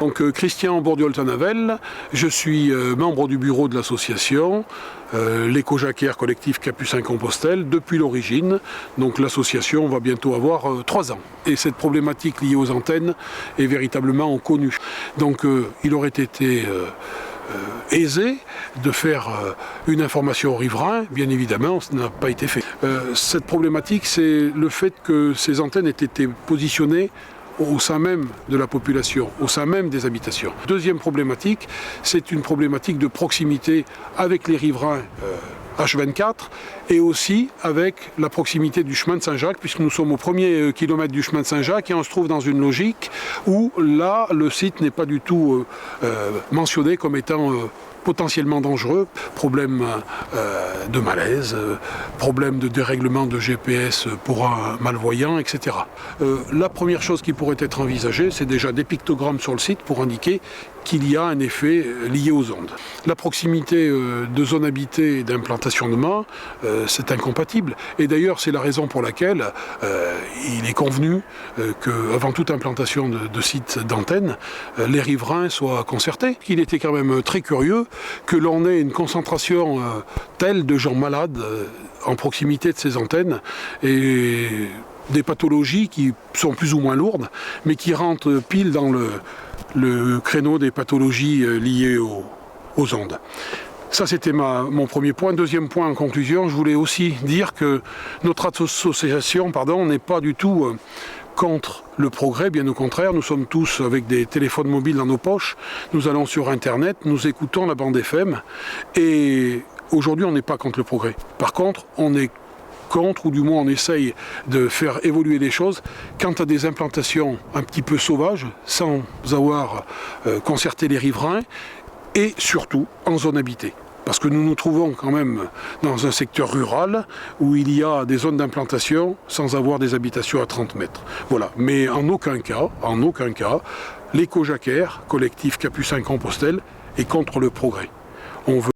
Donc Christian Bourdiol-Tanavel, je suis membre du bureau de l'association, l'éco-jacquaire collectif Capucin-Compostelle, depuis l'origine. Donc l'association va bientôt avoir 3 ans. Et cette problématique liée aux antennes est véritablement connue. Donc il aurait été aisé de faire une information aux riverains, bien évidemment, ça n'a pas été fait. Cette problématique, c'est le fait que ces antennes aient été positionnées au sein même de la population, au sein même des habitations. Deuxième problématique, c'est une problématique de proximité avec les riverains H24 et aussi avec la proximité du chemin de Saint-Jacques, puisque nous sommes au premier kilomètre du chemin de Saint-Jacques et on se trouve dans une logique où là, le site n'est pas du tout mentionné comme étant potentiellement dangereux, problème de malaise, problème de dérèglement de GPS pour un malvoyant, etc. La première chose qui pourrait être envisagée, c'est déjà des pictogrammes sur le site pour indiquer qu'il y a un effet lié aux ondes. La proximité de zones habitées et d'implantation de mâts, c'est incompatible. Et d'ailleurs, c'est la raison pour laquelle il est convenu qu'avant toute implantation de sites d'antennes, les riverains soient concertés. Il était quand même très curieux que l'on ait une concentration telle de gens malades en proximité de ces antennes et des pathologies qui sont plus ou moins lourdes, mais qui rentrent pile dans le créneau des pathologies liées aux ondes. Ça, c'était mon premier point. Deuxième point, en conclusion, je voulais aussi dire que notre association n'est pas du tout contre le progrès, bien au contraire. Nous sommes tous avec des téléphones mobiles dans nos poches, nous allons sur Internet, nous écoutons la bande FM, et aujourd'hui, on n'est pas contre le progrès. Par contre, on est contre, ou du moins on essaye de faire évoluer les choses quant à des implantations un petit peu sauvages, sans avoir concerté les riverains, et surtout en zone habitée. Parce que nous nous trouvons quand même dans un secteur rural où il y a des zones d'implantation sans avoir des habitations à 30 mètres. Voilà. Mais en aucun cas, l'éco-jacquaire collectif Capucin-Compostelle est contre le progrès. On veut